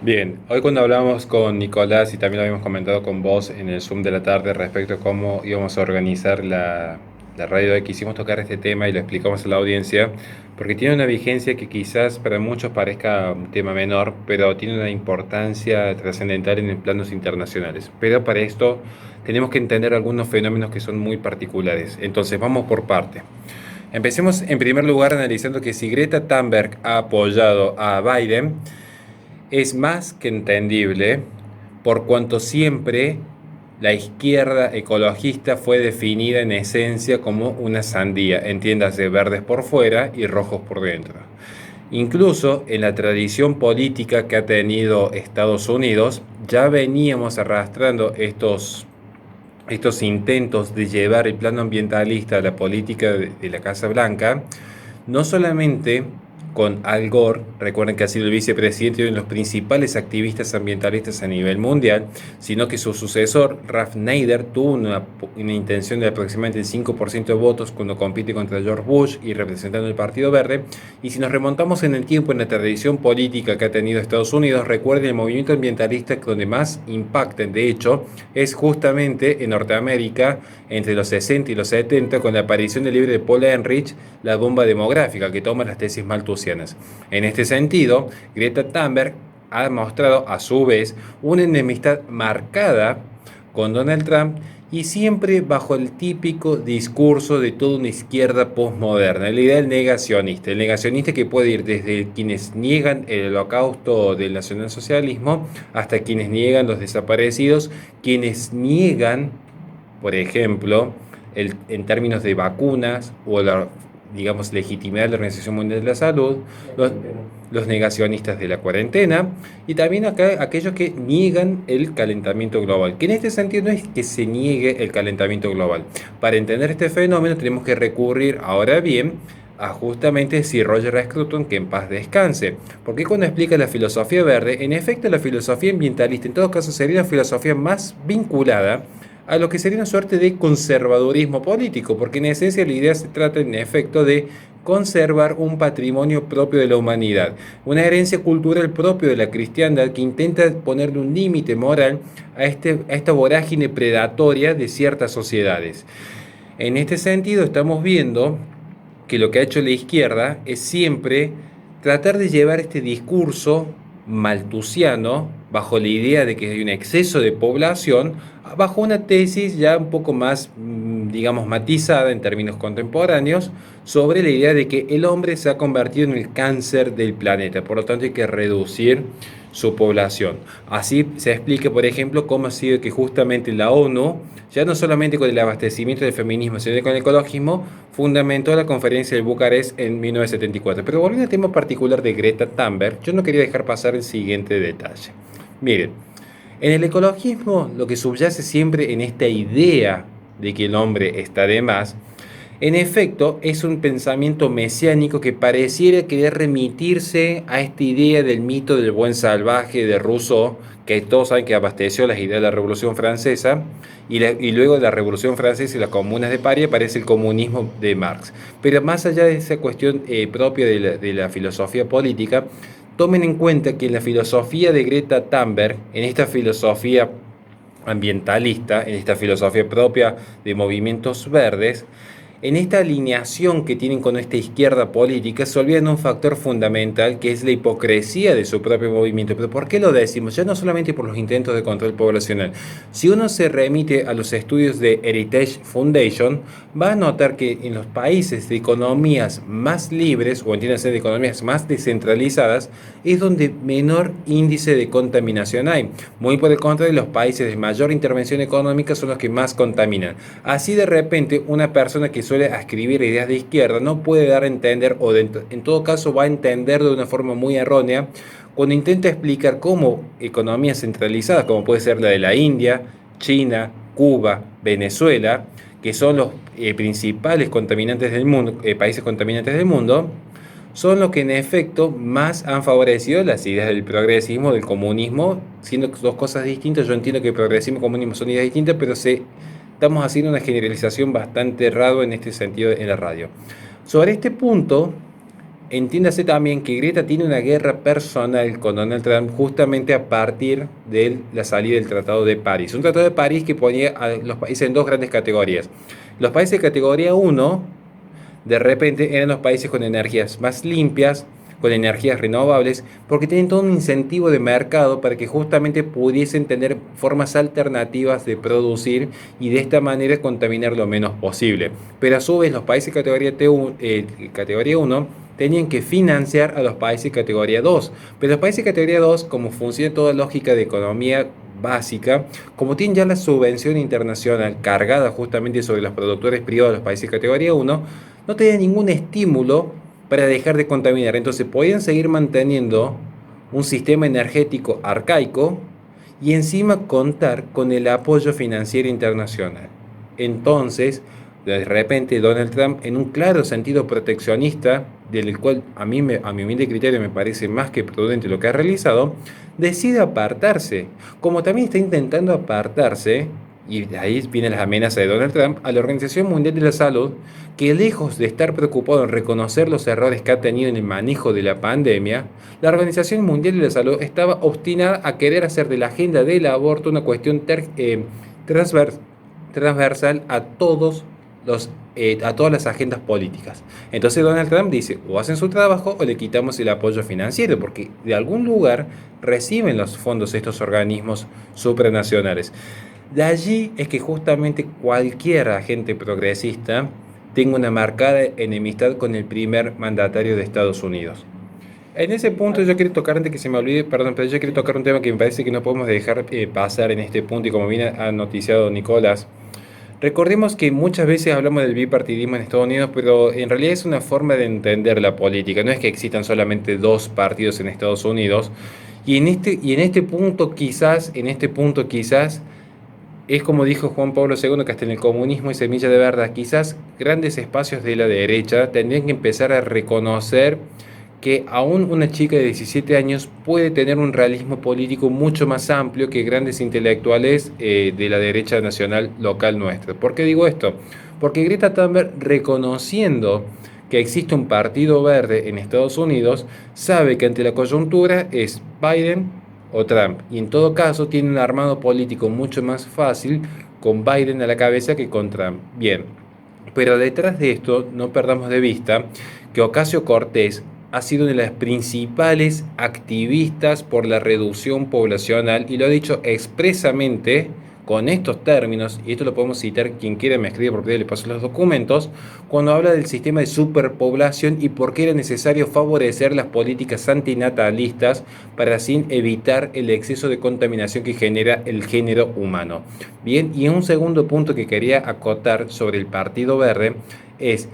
Bien, hoy cuando hablamos con Nicolás y también lo habíamos comentado con vos en el Zoom de la tarde respecto a cómo íbamos a organizar la radio de quisimos tocar este tema y lo explicamos a la audiencia, porque tiene una vigencia que quizás para muchos parezca un tema menor, pero tiene una importancia trascendental en planos internacionales. Pero para esto tenemos que entender algunos fenómenos que son muy particulares. Entonces, vamos por parte. Empecemos en primer lugar analizando que si Greta Thunberg ha apoyado a Biden, es más que entendible por cuanto siempre la izquierda ecologista fue definida en esencia como una sandía, entiéndase verdes por fuera y rojos por dentro. Incluso en la tradición política que ha tenido Estados Unidos, ya veníamos arrastrando estos intentos de llevar el plano ambientalista a la política de la Casa Blanca, no solamente con Al Gore, recuerden que ha sido el vicepresidente y uno de los principales activistas ambientalistas a nivel mundial, sino que su sucesor, Ralph Nader, tuvo una intención de aproximadamente el 5% de votos cuando compite contra George Bush y representando el Partido Verde. Y si nos remontamos en el tiempo en la tradición política que ha tenido Estados Unidos, recuerden el movimiento ambientalista donde más impacta, de hecho, es justamente en Norteamérica entre los 60 y los 70 con la aparición del libro de Paul Ehrlich, La bomba demográfica, que toma las tesis malthusianas. En este sentido, Greta Thunberg ha mostrado a su vez una enemistad marcada con Donald Trump y siempre bajo el típico discurso de toda una izquierda postmoderna, la idea del negacionista, el negacionista que puede ir desde quienes niegan el holocausto del nacionalsocialismo hasta quienes niegan los desaparecidos, quienes niegan, por ejemplo, en términos de vacunas o la, digamos, legitimidad de la Organización Mundial de la Salud, los, los negacionistas de la cuarentena y también acá aquellos que niegan el calentamiento global, que en este sentido no es que se niegue el calentamiento global. Para entender este fenómeno tenemos que recurrir ahora bien a justamente Sir Roger Scruton, que en paz descanse. Porque cuando explica la filosofía verde, en efecto la filosofía ambientalista en todo caso sería una filosofía más vinculada a lo que sería una suerte de conservadurismo político, porque en esencia la idea se trata en efecto de conservar un patrimonio propio de la humanidad, una herencia cultural propio de la cristiandad que intenta ponerle un límite moral a esta vorágine predatoria de ciertas sociedades. En este sentido estamos viendo que lo que ha hecho la izquierda es siempre tratar de llevar este discurso malthusiano bajo la idea de que hay un exceso de población, bajo una tesis ya un poco más, digamos, matizada en términos contemporáneos, sobre la idea de que el hombre se ha convertido en el cáncer del planeta, por lo tanto hay que reducir su población. Así se explica, por ejemplo, cómo ha sido que justamente la ONU, ya no solamente con el abastecimiento del feminismo, sino con el ecologismo, fundamentó la conferencia de Bucarest en 1974. Pero volviendo al tema particular de Greta Thunberg, yo no quería dejar pasar el siguiente detalle. Miren, en el ecologismo lo que subyace siempre en esta idea de que el hombre está de más, en efecto, es un pensamiento mesiánico que pareciera querer remitirse a esta idea del mito del buen salvaje de Rousseau, que todos saben que abasteció las ideas de la Revolución Francesa, y luego de la Revolución Francesa y las comunas de París aparece el comunismo de Marx. Pero más allá de esa cuestión propia de la filosofía política, tomen en cuenta que en la filosofía de Greta Thunberg, en esta filosofía ambientalista, en esta filosofía propia de movimientos verdes, en esta alineación que tienen con esta izquierda política se olvidan un factor fundamental que es la hipocresía de su propio movimiento. ¿Pero por qué lo decimos? Ya no solamente por los intentos de control poblacional. Si uno se remite a los estudios de Heritage Foundation, va a notar que en los países de economías más libres, o entiéndase de economías más descentralizadas, es donde menor índice de contaminación hay. Muy por el contrario, los países de mayor intervención económica son los que más contaminan. Así de repente, una persona que suele escribir ideas de izquierda no puede dar a entender, en todo caso va a entender de una forma muy errónea, cuando intenta explicar cómo economías centralizadas, como puede ser la de la India, China, Cuba, Venezuela, que son los principales contaminantes del mundo, países contaminantes del mundo, son los que en efecto más han favorecido las ideas del progresismo, del comunismo, siendo dos cosas distintas. Yo entiendo que el progresismo y el comunismo son ideas distintas, pero estamos haciendo una generalización bastante errada en este sentido en la radio. Sobre este punto, entiéndase también que Greta tiene una guerra personal con Donald Trump justamente a partir de la salida del Tratado de París. Un Tratado de París que ponía a los países en dos grandes categorías. Los países de categoría uno de repente eran los países con energías más limpias, con energías renovables, porque tienen todo un incentivo de mercado para que justamente pudiesen tener formas alternativas de producir y de esta manera contaminar lo menos posible. Pero a su vez los países categoría 1 tenían que financiar a los países categoría 2. Pero los países categoría 2, como funciona toda lógica de economía básica, como tienen ya la subvención internacional cargada justamente sobre los productores privados de los países categoría 1, no tenían ningún estímulo para dejar de contaminar. Entonces podían seguir manteniendo un sistema energético arcaico y encima contar con el apoyo financiero internacional. Entonces, de repente Donald Trump, en un claro sentido proteccionista, del cual a mi humilde criterio me parece más que prudente lo que ha realizado, decide apartarse, como también está intentando apartarse, y de ahí vienen las amenazas de Donald Trump, a la Organización Mundial de la Salud, que lejos de estar preocupado en reconocer los errores que ha tenido en el manejo de la pandemia, la Organización Mundial de la Salud estaba obstinada a querer hacer de la agenda del aborto una cuestión transversal a a todas las agendas políticas. Entonces Donald Trump dice, o hacen su trabajo o le quitamos el apoyo financiero, porque de algún lugar reciben los fondos estos organismos supranacionales. De allí es que justamente cualquier agente progresista tenga una marcada enemistad con el primer mandatario de Estados Unidos. En ese punto yo quiero tocar, antes que se me olvide, perdón, pero yo quiero tocar un tema que me parece que no podemos dejar pasar en este punto, y como bien ha noticiado Nicolás, recordemos que muchas veces hablamos del bipartidismo en Estados Unidos, pero en realidad es una forma de entender la política. No es que existan solamente dos partidos en Estados Unidos. En este punto quizás, es como dijo Juan Pablo II, que hasta en el comunismo y semilla de verdad, quizás grandes espacios de la derecha tendrían que empezar a reconocer que aún una chica de 17 años puede tener un realismo político mucho más amplio que grandes intelectuales de la derecha nacional local nuestra. ¿Por qué digo esto? Porque Greta Thunberg, reconociendo que existe un partido verde en Estados Unidos, sabe que ante la coyuntura es Biden o Trump, y en todo caso tiene un armado político mucho más fácil con Biden a la cabeza que con Trump. Bien, pero detrás de esto no perdamos de vista que Ocasio-Cortez ha sido una de las principales activistas por la reducción poblacional, y lo ha dicho expresamente con estos términos, y esto lo podemos citar, quien quiera me escribe por privado, le paso los documentos, cuando habla del sistema de superpoblación y por qué era necesario favorecer las políticas antinatalistas para así evitar el exceso de contaminación que genera el género humano. Bien, y un segundo punto que quería acotar sobre el Partido Verde es,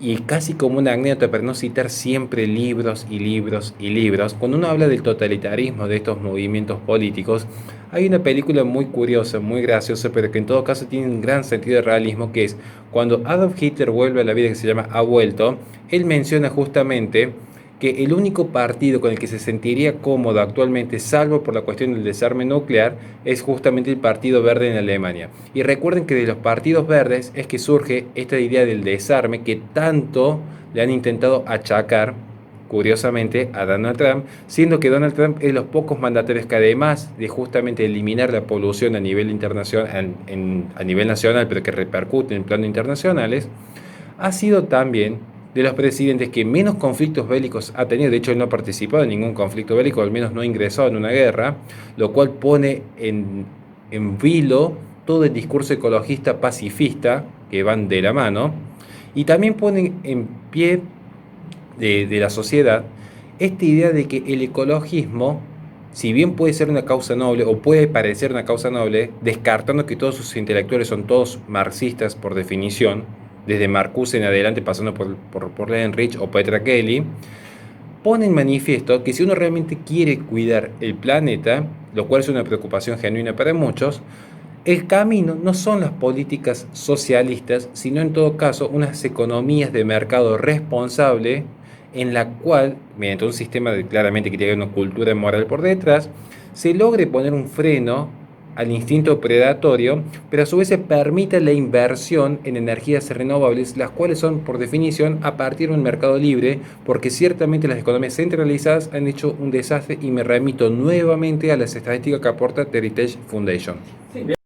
y casi como una anécdota para no citar siempre libros y libros y libros, cuando uno habla del totalitarismo de estos movimientos políticos, hay una película muy curiosa, muy graciosa, pero que en todo caso tiene un gran sentido de realismo, que es cuando Adolf Hitler vuelve a la vida, que se llama Ha vuelto, él menciona justamente que el único partido con el que se sentiría cómodo actualmente, salvo por la cuestión del desarme nuclear, es justamente el Partido Verde en Alemania. Y recuerden que de los partidos verdes es que surge esta idea del desarme que tanto le han intentado achacar, curiosamente, a Donald Trump, siendo que Donald Trump es de los pocos mandatarios que, además de justamente eliminar la polución a nivel internacional, a nivel nacional, pero que repercute en planos internacionales, ha sido también de los presidentes que menos conflictos bélicos ha tenido. De hecho, él no ha participado en ningún conflicto bélico, al menos no ha ingresado en una guerra, lo cual pone en vilo todo el discurso ecologista pacifista que van de la mano, y también pone en pie de la sociedad esta idea de que el ecologismo, si bien puede ser una causa noble o puede parecer una causa noble, descartando que todos sus intelectuales son todos marxistas por definición, desde Marcuse en adelante, pasando por Heinrich o Petra Kelly, pone en manifiesto que si uno realmente quiere cuidar el planeta, lo cual es una preocupación genuina para muchos, el camino no son las políticas socialistas, sino en todo caso unas economías de mercado responsable, en la cual, mediante un sistema claramente que tiene una cultura moral por detrás, se logre poner un freno al instinto predatorio, pero a su vez se permite la inversión en energías renovables, las cuales son por definición a partir de un mercado libre, porque ciertamente las economías centralizadas han hecho un desastre y me remito nuevamente a las estadísticas que aporta The Heritage Foundation. Sí,